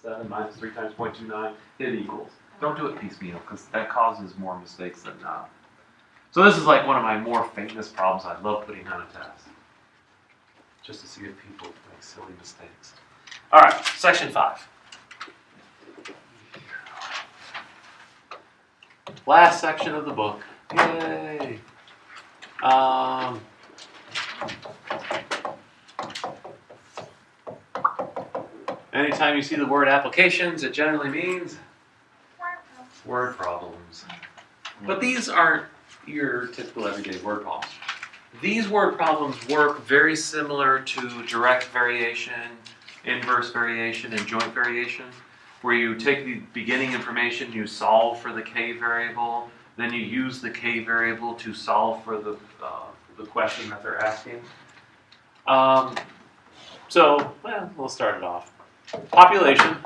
7 minus 3 times 0.29, hit equals. Don't do it piecemeal, because that causes more mistakes than not. So this is like one of my more famous problems I love putting on a test. Just to see if people make silly mistakes. All right, section 5. Last section of the book. Yay! Anytime you see the word applications, it generally means word problems. But these aren't your typical everyday word problems. These word problems work very similar to direct variation, inverse variation, and joint variation, where you take the beginning information, you solve for the k variable, then you use the k variable to solve for the question that they're asking. So, well, we'll start it off. Population.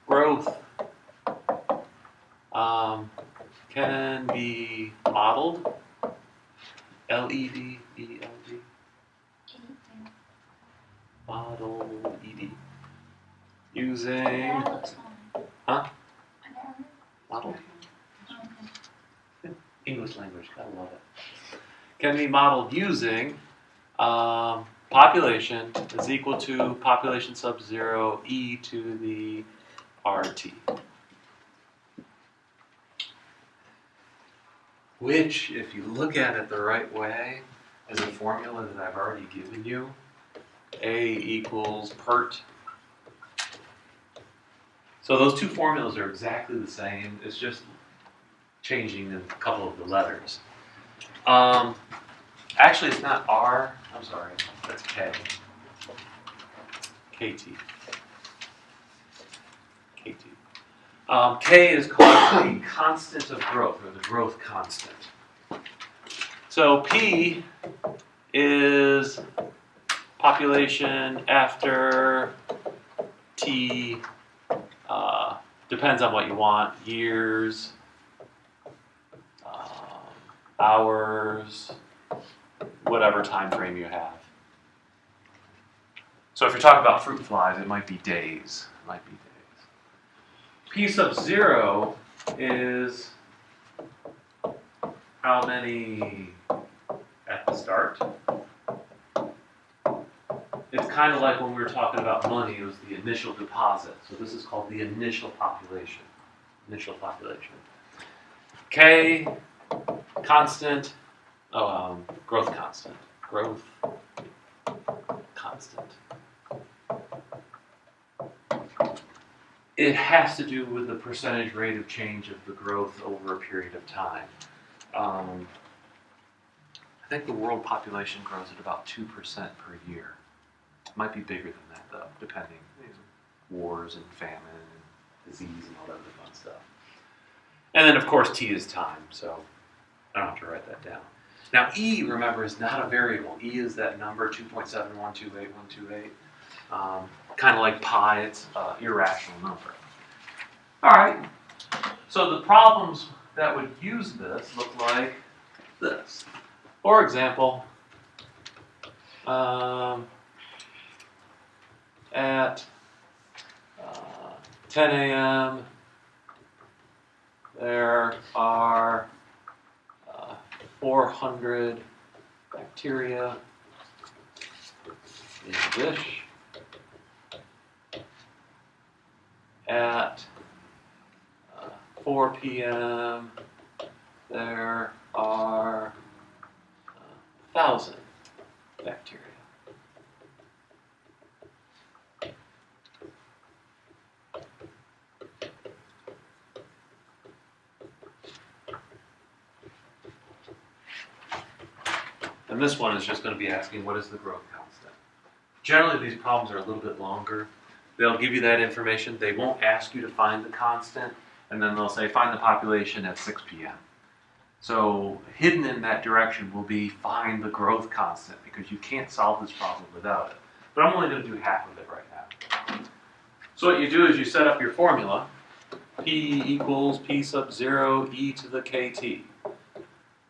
Growth can be modeled. L-E-D-E-L-D. Model E-D. Using... Huh? Model? English language, gotta love it. Can be modeled using population is equal to population sub 0 e to the RT. Which, if you look at it the right way, is a formula that I've already given you. A equals PERT. So those two formulas are exactly the same. It's just changing a couple of the letters. Actually, it's not R. I'm sorry. That's K. KT. KT. K is called the constant of growth, or the growth constant. So P is population after T, depends on what you want, years, hours, whatever time frame you have. So if you're talking about fruit flies, it might be days. It might be days. P sub 0 is how many at the start. It's kind of like when we were talking about money, it was the initial deposit. So this is called the initial population. Initial population. K, constant, growth constant. Growth constant. It has to do with the percentage rate of change of the growth over a period of time. I think the world population grows at about 2% per year. It might be bigger than that, though, depending. Wars and famine and disease and all that other fun stuff. And then, of course, T is time, so I don't have to write that down. Now, E, remember, is not a variable. E is that number, 2.7128128. Kind of like pi, it's an irrational number. All right, so the problems that would use this look like this. For example, at 10 a.m., there are 400 bacteria in the dish. At 4 p.m., there are 1,000 bacteria. And this one is just going to be asking, what is the growth constant? Generally, these problems are a little bit longer. They'll give you that information. They won't ask you to find the constant, and then they'll say, find the population at 6 p.m. So hidden in that direction will be find the growth constant, because you can't solve this problem without it. But I'm only going to do half of it right now. So what you do is you set up your formula. P equals P sub 0 e to the kt.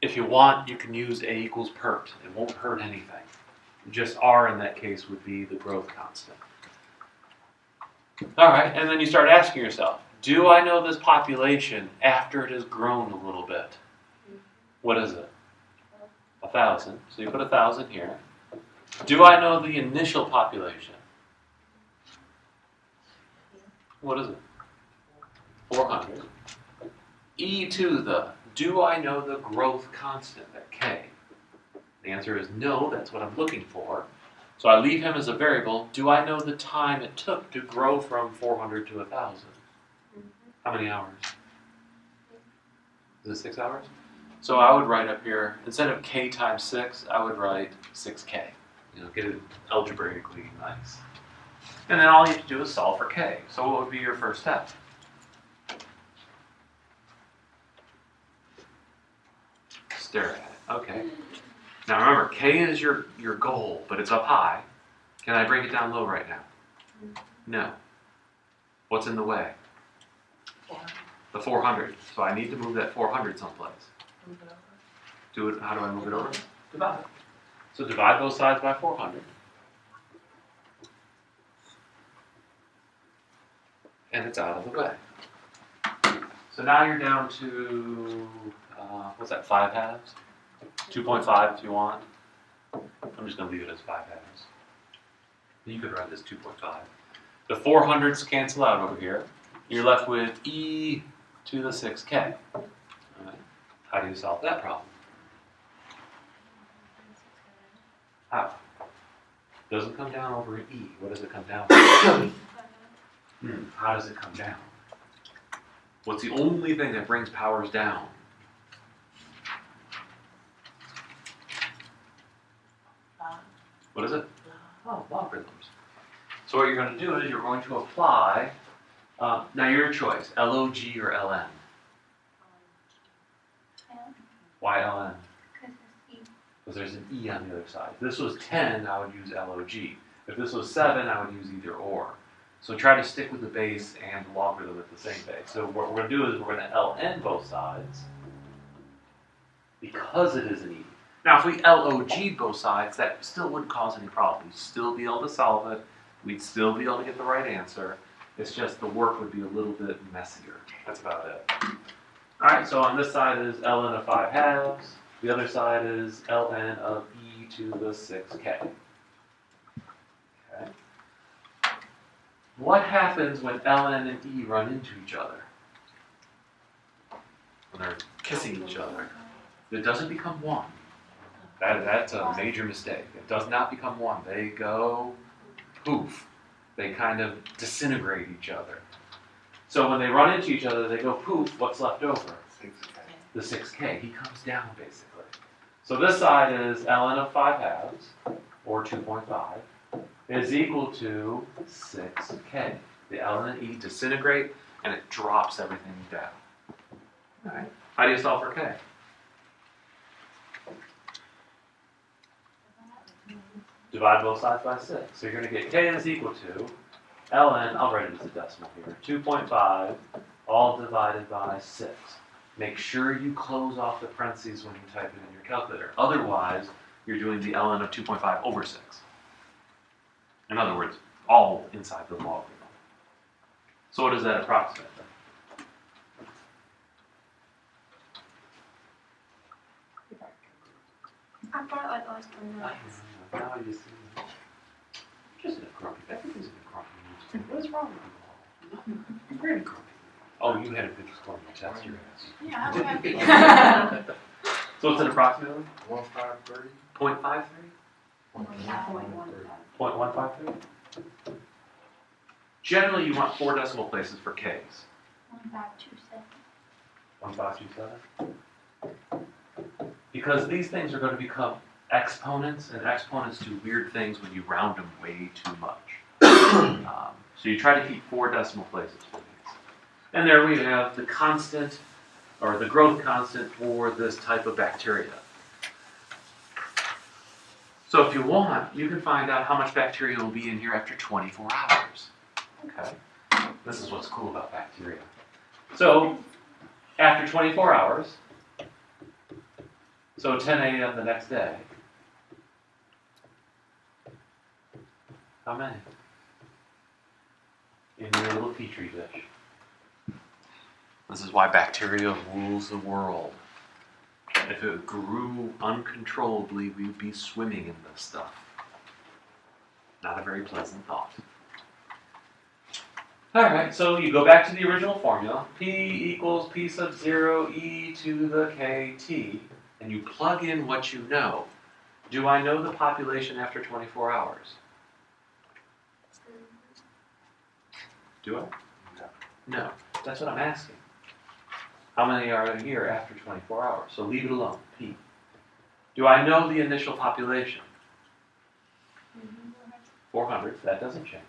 If you want, you can use A equals PERT. It won't hurt anything. Just R in that case would be the growth constant. All right, and then you start asking yourself, do I know this population after it has grown a little bit? What is it? 1,000. So you put 1,000 here. Do I know the initial population? What is it? 400. E to the, do I know the growth constant at K? The answer is no, that's what I'm looking for. So I leave him as a variable. Do I know the time it took to grow from 400 to 1,000? How many hours? Is it 6 hours? So I would write up here, instead of K times 6, I would write 6K. Get it algebraically nice. And then all you have to do is solve for K. So what would be your first step? Stare at it. Okay. Now remember, K is your goal, but it's up high. Can I bring it down low right now? No. What's in the way? The 400. So I need to move that 400 someplace. Do it. How do I move it over? Divide. So divide both sides by 400. And it's out of the way. So now you're down to, what's that, 5 halves? 2.5 if you want. I'm just going to leave it as 5 halves. You could write this 2.5. The 400s cancel out over here. You're left with e to the 6k. All right. How do you solve that problem? How? Doesn't come down over an e. What does it come down to? How does it come down? What's the only thing that brings powers down? What is it? Oh, logarithms. So what you're going to do is you're going to apply, now your choice, LOG or LN? Why LN? Because there's an E on the other side. If this was 10, I would use LOG. If this was 7, I would use either or. So try to stick with the base and the logarithm at the same base. So what we're going to do is we're going to LN both sides because it is an E. Now if we LOG both sides, that still wouldn't cause any problem. We'd still be able to solve it. We'd still be able to get the right answer. It's just the work would be a little bit messier. That's about it. All right, so on this side is ln of 5 halves. The other side is ln of e to the 6k. Okay. What happens when ln and e run into each other? When they're kissing each other? It doesn't become one. That's a major mistake. It does not become one. They go poof. They kind of disintegrate each other. So when they run into each other, they go poof. What's left over? 6K. The 6k. He comes down basically. So this side is ln of 5 halves, or 2.5, is equal to 6k. The ln and e disintegrate, and it drops everything down. All right. How do you solve for k? Divide both sides by 6. So you're going to get k is equal to ln, I'll write it as a decimal here, 2.5, all divided by 6. Make sure you close off the parentheses when you type it in your calculator. Otherwise, you're doing the ln of 2.5 over 6. In other words, all inside the logarithm. So what does that approximate? I thought like last time. Now you see. Just in a grumpy. Everything's in a grumpy mood. What is wrong with you all? You're very grumpy. Oh, you had a good score on your test, your ass. Yeah, I'm happy. So what's it approximately? 153. 0.53? 0.153? Generally, you want 4 decimal places for k's. 1527. 1527? Because these things are going to become exponents, and exponents do weird things when you round them way too much. So you try to keep 4 decimal places for these. And there we have the constant, or the growth constant for this type of bacteria. So if you want, you can find out how much bacteria will be in here after 24 hours. Okay. This is what's cool about bacteria. So after 24 hours, so 10 a.m. the next day, How many? In your little petri dish. This is why bacteria rules the world. If it grew uncontrollably, we'd be swimming in this stuff. Not a very pleasant thought. Alright, so you go back to the original formula. P equals P sub 0 e to the kt. And you plug in what you know. Do I know the population after 24 hours? Do I? No. That's what I'm asking. How many are here after 24 hours? So leave it alone, P. Do I know the initial population? 400, that doesn't change.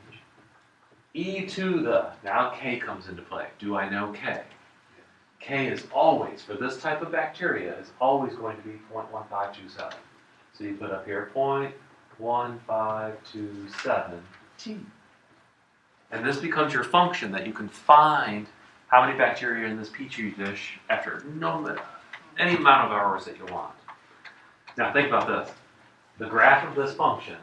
E to the, now K comes into play. Do I know K? K is always, for this type of bacteria, is always going to be 0.1527. So you put up here 0.1527 T. And this becomes your function that you can find how many bacteria in this petri dish after any amount of hours that you want. Now think about this. The graph of this function,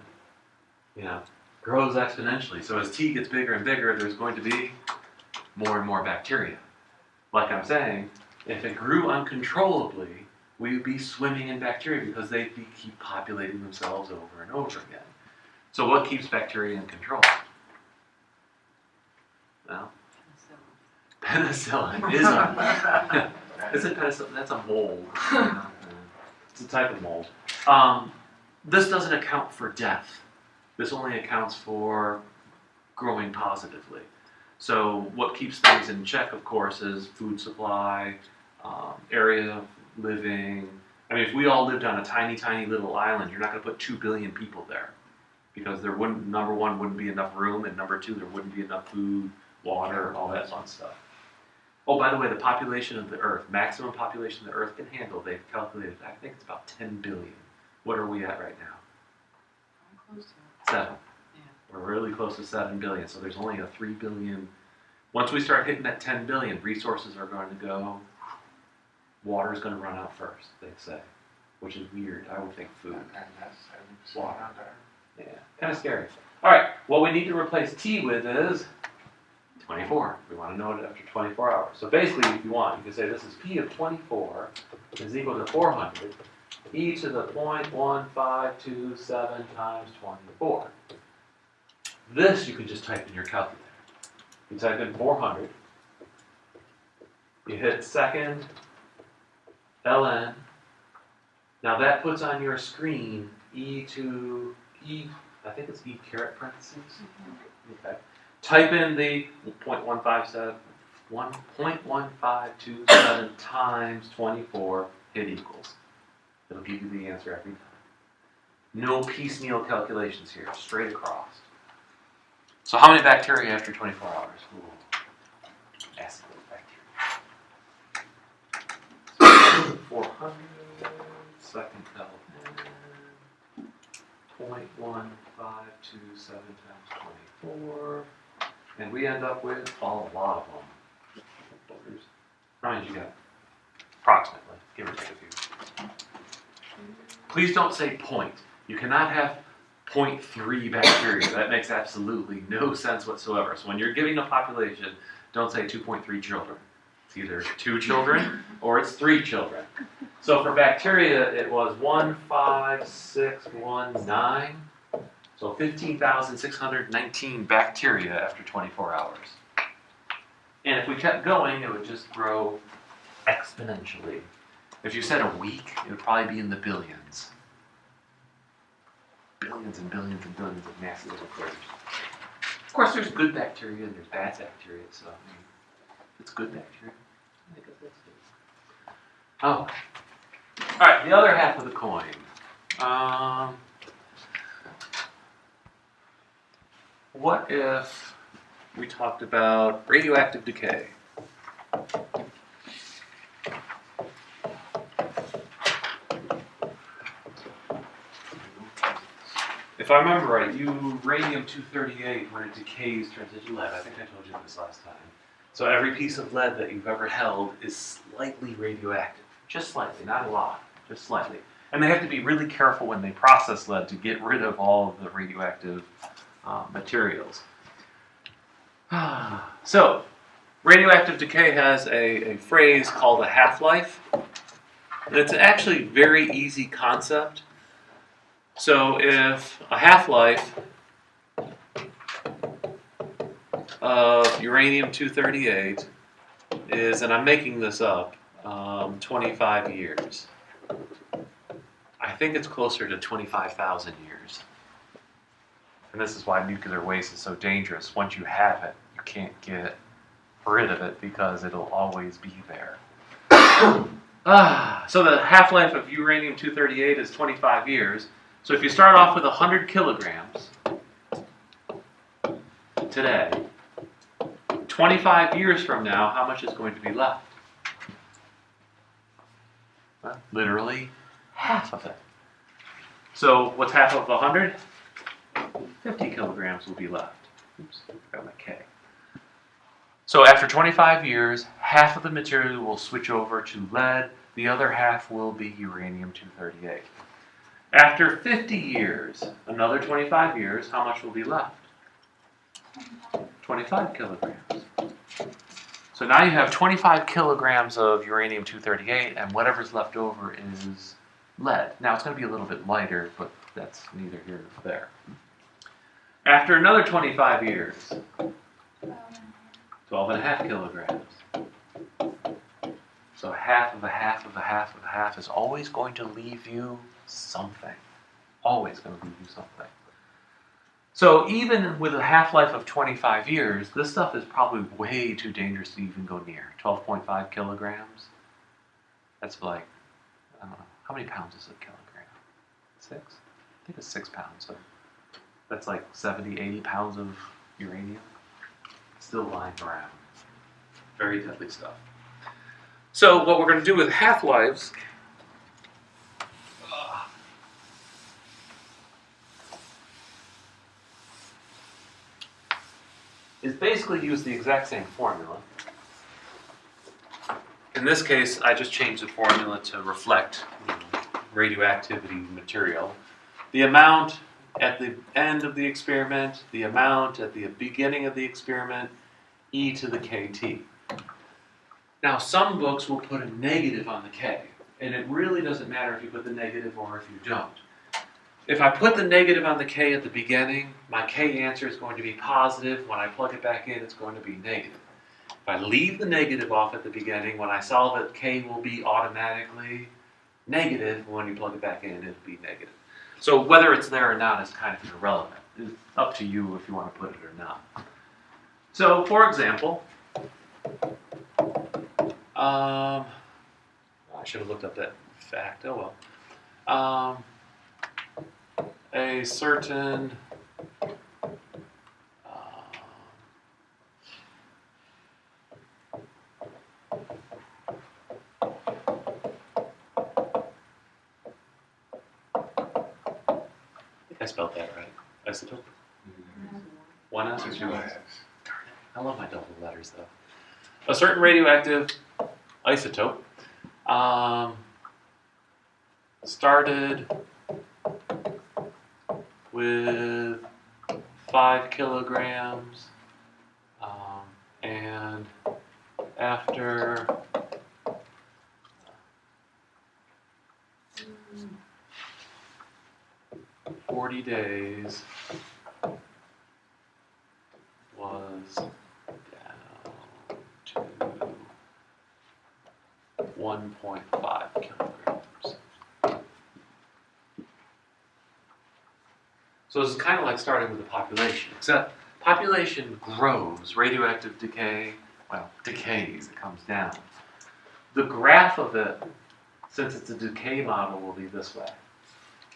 grows exponentially. So as T gets bigger and bigger, there's going to be more and more bacteria. Like I'm saying, if it grew uncontrollably, we would be swimming in bacteria because they'd keep populating themselves over and over again. So what keeps bacteria in control? Well, penicillin is a isn't penicillin? That's a mold. It's a type of mold. This doesn't account for death. This only accounts for growing positively. So what keeps things in check, of course, is food supply, area of living. I mean, if we all lived on a tiny, tiny little island, you're not going to put 2 billion people there because there wouldn't, number one, wouldn't be enough room, and number two, there wouldn't be enough food, water, all that fun stuff. Oh, by the way, the population of the Earth, maximum population the Earth can handle, they've calculated, I think it's about 10 billion. What are we at right now? Close to 7. Yeah. We're really close to 7 billion, so there's only a 3 billion. Once we start hitting that 10 billion, resources are going to go. Water's going to run out first, they say, which is weird. I would think food. Water. Yeah, kind of scary. All right, what we need to replace T with is 24. We want to know it after 24 hours. So basically, if you want, you can say this is P of 24 is equal to 400 e to the 0.1527 times 24. This you can just type in your calculator. You type in 400. You hit second ln. Now that puts on your screen e to e, I think it's e caret parentheses. Okay. Type in the 1.1527 times 24, hit equals. It'll give you the answer every time. No piecemeal calculations here, straight across. So how many bacteria after 24 hours? Ooh. Acid bacteria. 400, second ln, 0.1527 times 24. And we end up with a lot of them. How many did you get? Approximately, give or take a few. Please don't say point. You cannot have 0.3 bacteria. That makes absolutely no sense whatsoever. So when you're giving a population, don't say 2.3 children. It's either 2 children or it's 3 children. So for bacteria, it was 15619. So 15,619 bacteria after 24 hours. And if we kept going, it would just grow exponentially. If you said a week, it would probably be in the billions. Billions and billions and billions of nasty little critters. Of course, there's good bacteria and there's bad bacteria, so if it's good bacteria, I think that's good. Oh. Alright, the other half of the coin. What if we talked about radioactive decay? If I remember right, radium-238, when it decays, turns into lead. I think I told you this last time. So every piece of lead that you've ever held is slightly radioactive. Just slightly, not a lot, just slightly. And they have to be really careful when they process lead to get rid of all of the radioactive materials. So, radioactive decay has a phrase called a half-life. And it's actually a very easy concept. So if a half-life of uranium-238 is, and I'm making this up, 25 years. I think it's closer to 25,000 years. And this is why nuclear waste is so dangerous. Once you have it, you can't get rid of it because it'll always be there. So the half-life of uranium-238 is 25 years. So if you start off with 100 kilograms today, 25 years from now, how much is going to be left? Well, literally half of it. So what's half of 100? 50 kilograms will be left. Oops, got my K. So after 25 years, half of the material will switch over to lead, the other half will be uranium-238. After 50 years, another 25 years, how much will be left? 25 kilograms. So now you have 25 kilograms of uranium-238, and whatever's left over is lead. Now it's going to be a little bit lighter, but that's neither here nor there. After another 25 years, 12.5 kilograms. So half of a half of a half of a half is always going to leave you something. Always going to leave you something. So even with a half-life of 25 years, this stuff is probably way too dangerous to even go near. 12.5 kilograms. That's like, I don't know, how many pounds is a kilogram? 6? I think it's 6 pounds. So that's like 70, 80 pounds of uranium still lying around. Very deadly stuff. So what we're going to do with half-lives is basically use the exact same formula. In this case, I just changed the formula to reflect radioactivity material. The amount at the end of the experiment, the amount at the beginning of the experiment, e to the kt. Now, some books will put a negative on the k, and it really doesn't matter if you put the negative or if you don't. If I put the negative on the k at the beginning, my k answer is going to be positive. When I plug it back in, it's going to be negative. If I leave the negative off at the beginning, when I solve it, k will be automatically negative. When you plug it back in, it'll be negative. So whether it's there or not is kind of irrelevant. It's up to you if you want to put it or not. So, for example, I should have looked up that fact. Oh well. A certain I spelled that right. Isotope? One S or two S? I love my double letters though. A certain radioactive isotope started with 5 kilograms and after 40 days was down to 1.5 kilograms. So this is kind of like starting with the population, except population grows, radioactive decay, well, decays, it comes down. The graph of it, since it's a decay model, will be this way.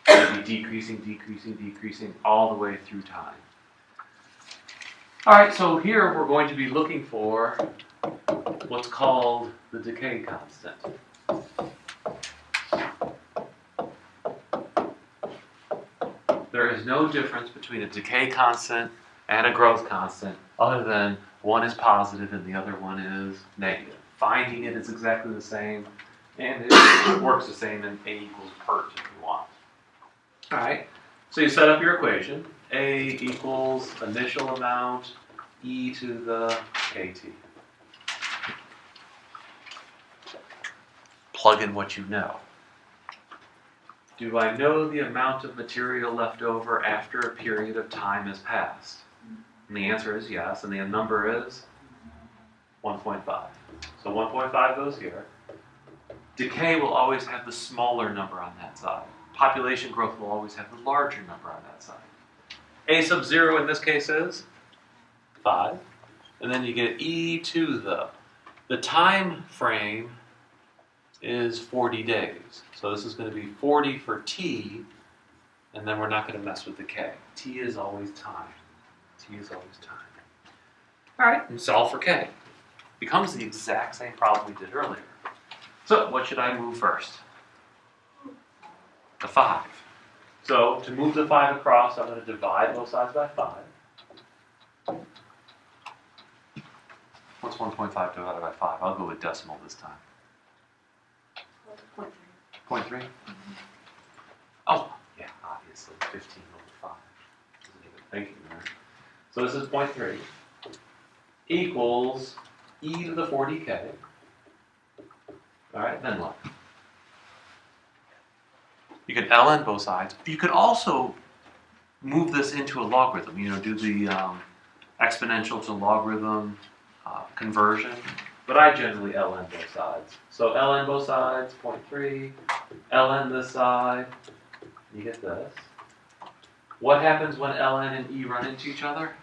It'll be decreasing, decreasing, decreasing all the way through time. All right, so here we're going to be looking for what's called the decay constant. There is no difference between a decay constant and a growth constant other than one is positive and the other one is negative. Finding it is exactly the same, and it works the same in A equals PERT if you want. All right, so you set up your equation. A equals initial amount e to the kt. Plug in what you know. Do I know the amount of material left over after a period of time has passed? And the answer is yes, and the number is 1.5. So 1.5 goes here. Decay will always have the smaller number on that side. Population growth will always have the larger number on that side. A sub 0 in this case is 5. And then you get e to the time frame is 40 days. So this is going to be 40 for t, and then we're not going to mess with the k. T is always time. T is always time. All right, and solve for k. Becomes the exact same problem we did earlier. So what should I move first? The 5. So to move the 5 across, I'm going to divide both sides by 5. What's 1.5 divided by 5? I'll go with decimal this time. 0.3? Oh, yeah, obviously. 15 over 5. Isn't even thinking there. So this is 0.3 equals e to the 40k. All right, then what? You could ln both sides. You could also move this into a logarithm. You know, do the exponential to logarithm conversion. But I generally ln both sides. So ln both sides, 0.3. ln this side, you get this. What happens when ln and e run into each other?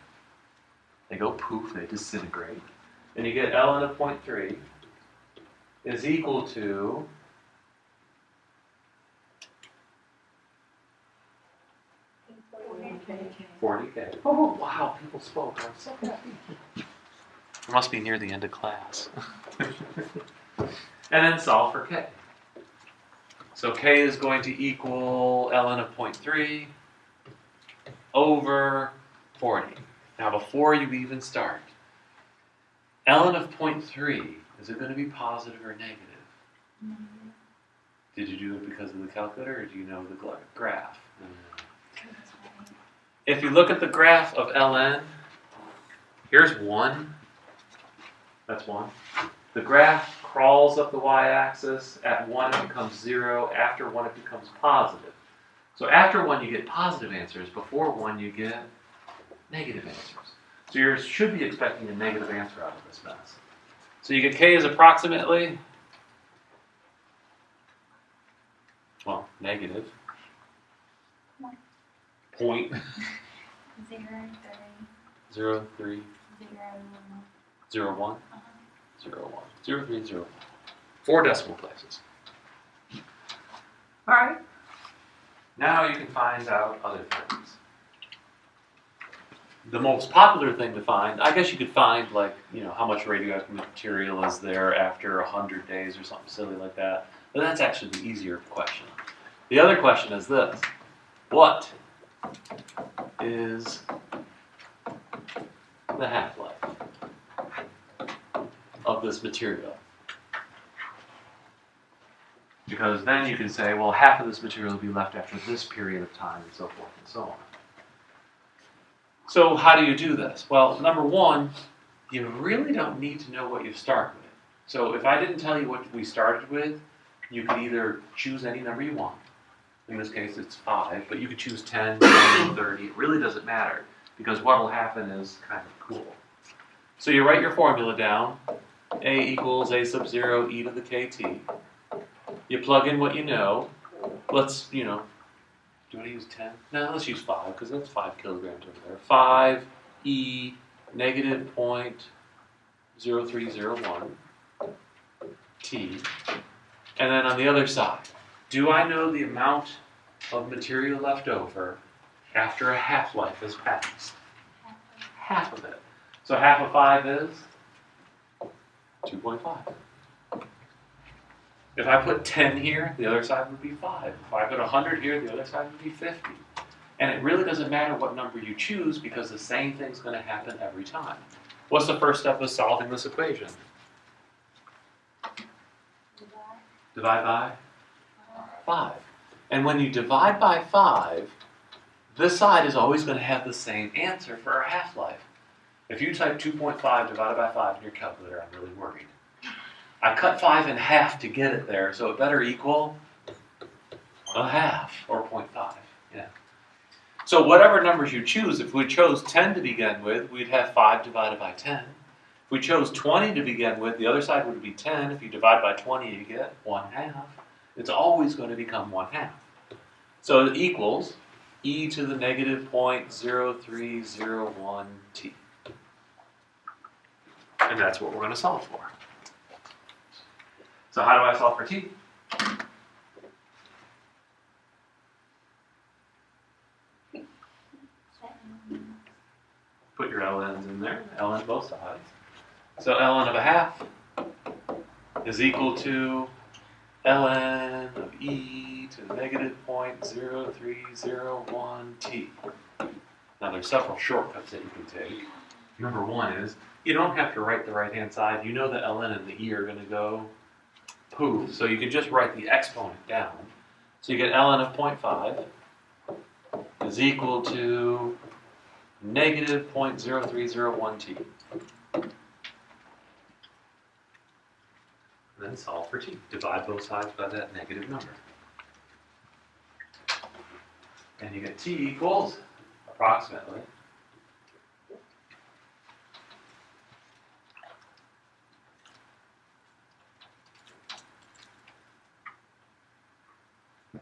They go poof, they disintegrate. And you get ln of 0.3 is equal to 40k. Oh, wow, people spoke. I'm so happy. It must be near the end of class. And then solve for k. So k is going to equal ln of 0.3 over 40. Now before you even start, ln of 0.3, is it going to be positive or negative? Negative. Did you do it because of the calculator, or do you know the graph? If you look at the graph of ln, here's 1. That's 1. The graph crawls up the y-axis. At 1 it becomes 0. After 1 it becomes positive. So after 1 you get positive answers. Before 1 you get negative answers. So you should be expecting a negative answer out of this mess. So you get k is approximately, well, negative. Point 0, 0, 3, 0, 1, 1. 0, 1, 0, 3, 0, 1. 4 decimal places. All right. Now you can find out other things. The most popular thing to find, I guess you could find, like, you know, how much radioactive material is there after 100 days or something silly like that. But that's actually the easier question. The other question is this. What is the half-life of this material? Because then you can say, well, half of this material will be left after this period of time, and so forth and so on. So how do you do this? Well, number one, you really don't need to know what you start with. So if I didn't tell you what we started with, you could either choose any number you want. In this case, it's 5, but you could choose 10, 20, 30. It really doesn't matter, because what will happen is kind of cool. So you write your formula down. A equals a sub 0 e to the kt. You plug in what you know. Let's, you know, do you want to use 10? No, let's use 5, because that's 5 kilograms over there. 5 e negative 0.0301 t. And then on the other side, do I know the amount of material left over after a half-life has passed? Half of it. So half of 5 is 2.5. If I put 10 here, the other side would be 5. If I put 100 here, the other side would be 50. And it really doesn't matter what number you choose, because the same thing's going to happen every time. What's the first step of solving this equation? Divide by 5. And when you divide by 5, this side is always going to have the same answer for our half-life. If you type 2.5 divided by 5 in your calculator, I'm really worried. I cut 5 in half to get it there, so it better equal a half, or 0.5, yeah. So whatever numbers you choose, if we chose 10 to begin with, we'd have 5 divided by 10. If we chose 20 to begin with, the other side would be 10. If you divide by 20, you get 1/2. It's always going to become 1/2. So it equals e to the negative 0.0301 t. And that's what we're going to solve for. So how do I solve for t? Put your ln's in there, ln both sides. So ln of a half is equal to ln of e to the negative 0.0301 t. Now there's several shortcuts that you can take. Number one is, you don't have to write the right-hand side. You know the ln and the e are going to go poof, so you can just write the exponent down. So you get ln of 0.5 is equal to negative 0.0301 t. And then solve for t. Divide both sides by that negative number. And you get t equals, approximately,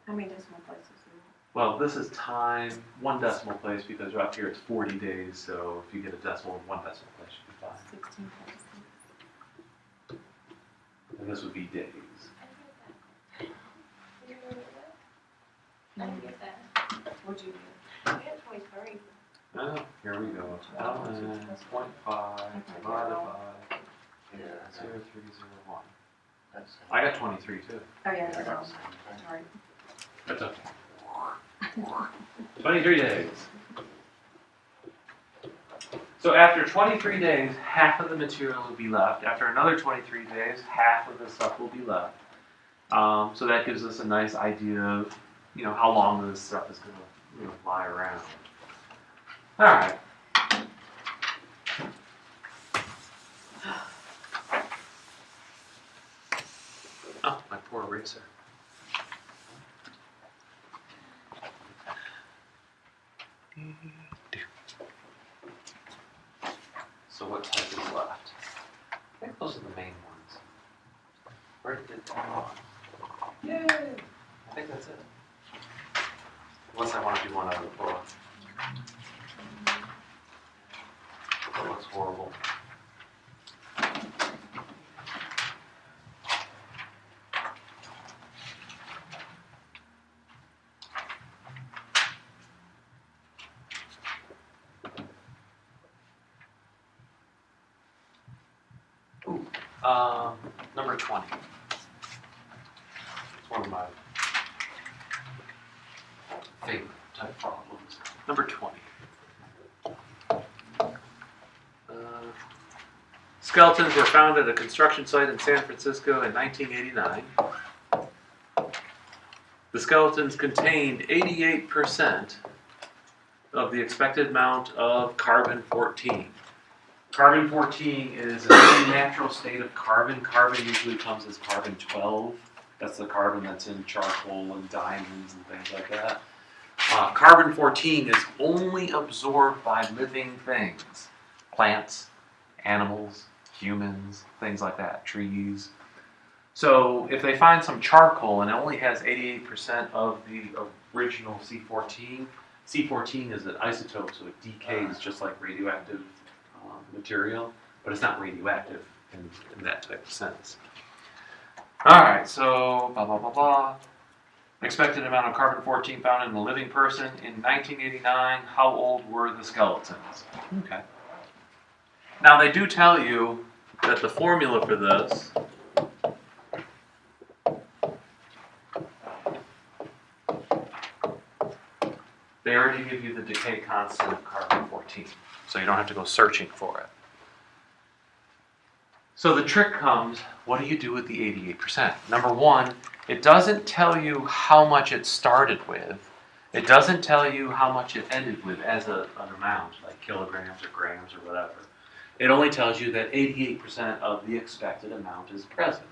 How many decimal places is well, this is time, 1 decimal place, because up here it's 40 days, so if you get a decimal in 1 decimal place, you can it? 16 places. find. And this would be days. I didn't get that. What'd you do? I get 23. Oh, here we go. ln 0.5 divided by 0.0301. I got 23 too. Oh, yeah, I know. Sorry. That's okay. 23 days. So after 23 days, half of the material will be left. After another 23 days, half of the stuff will be left. So that gives us a nice idea of, how long this stuff is going to, lie around. All right. Oh, my poor eraser. So what type is left? I think those are the main ones. Where did it go? Yay! I think that's it. Unless I want to do one out of the book. That looks horrible. Number 20. It's one of my favorite type problems. Number 20. Skeletons were found at a construction site in San Francisco in 1989. The skeletons contained 88% of the expected amount of carbon-14. Carbon-14 is an unnatural state of carbon. Carbon usually comes as carbon-12. That's the carbon that's in charcoal and diamonds and things like that. Carbon-14 is only absorbed by living things. Plants, animals, humans, things like that, trees. So if they find some charcoal and it only has 88% of the original C14, C14 is an isotope, so it decays just like radioactive material, but it's not radioactive in that type of sense. Alright, so blah blah blah blah. Expected amount of carbon-14 found in a living person in 1989. How old were the skeletons? Okay. Now they do tell you that the formula for this they already give you the decay constant of carbon-14, so you don't have to go searching for it. So the trick comes, what do you do with the 88%? Number one, it doesn't tell you how much it started with, It doesn't tell you how much it ended with as an amount, like kilograms or grams or whatever. It only tells you that 88% of the expected amount is present.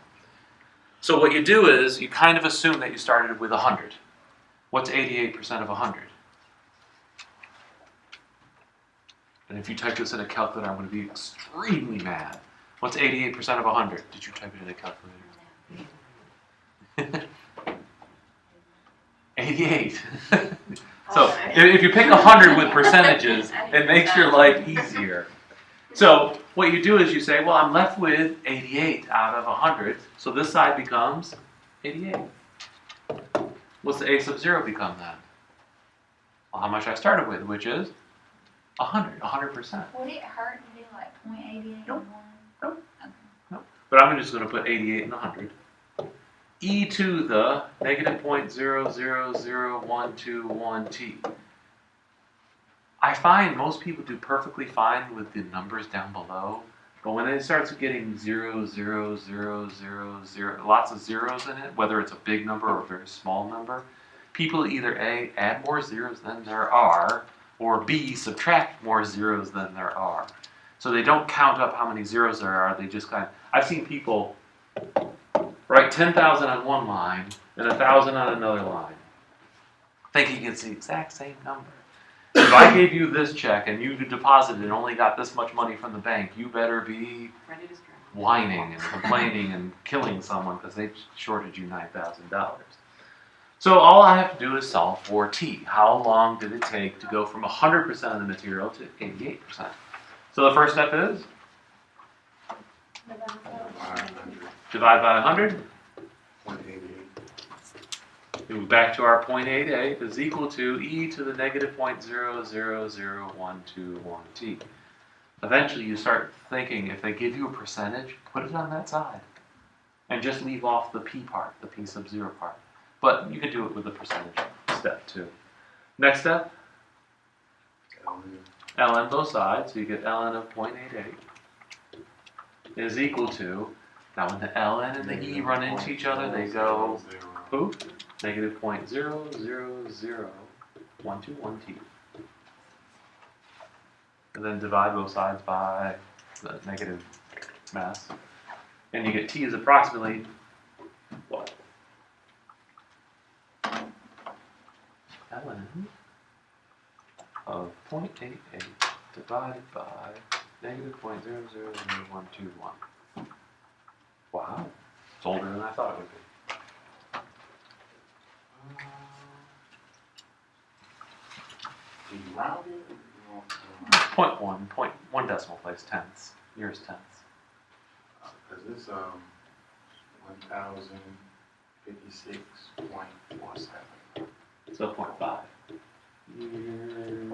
So what you do is you kind of assume that you started with 100. What's 88% of 100? And if you type this in a calculator, I'm going to be extremely mad. What's 88% of 100? Did you type it in a calculator? 88. So if you pick 100 with percentages, it makes your life easier. So what you do is you say, well, I'm left with 88 out of 100, so this side becomes 88. What's the a sub 0 become then? Well, how much I started with, which is 100%. Would it hurt to do like 0.88 Nope. and 1? Nope. Okay. But I'm just going to put 88 and 100. E to the negative 0.000121t. I find most people do perfectly fine with the numbers down below, but when it starts getting 0, 0, 0, 0, 0, lots of zeros in it, whether it's a big number or a very small number, people either A, add more zeros than there are, or B, subtract more zeros than there are. So they don't count up how many zeros there are, they just kind of, I've seen people write 10,000 on one line and 1,000 on another line, thinking it's the exact same number. If I gave you this check and you deposited and only got this much money from the bank, you better be whining and complaining and killing someone because they shorted you $9,000. So all I have to do is solve for t. How long did it take to go from 100% of the material to 88%? So the first step is divide by 100. 0.88. Move back to our 0.88 is equal to e to the negative 0.000121t. Eventually you start thinking, if they give you a percentage, put it on that side. And just leave off the p part, the p sub 0 part. But you can do it with the percentage step too. Next step, ln both sides, so you get ln of 0.88 is equal to, now when the ln and the e run into each other, they go, poof, negative 0.000121t. And then divide both sides by the negative mass. And you get t is approximately what? ln of 0.88 divided by negative 0.000121. Wow, it's older than I thought it would be. 0.1 decimal place, tenths. Yours tenths. Because it's 1,056.47. So 0.5. Yours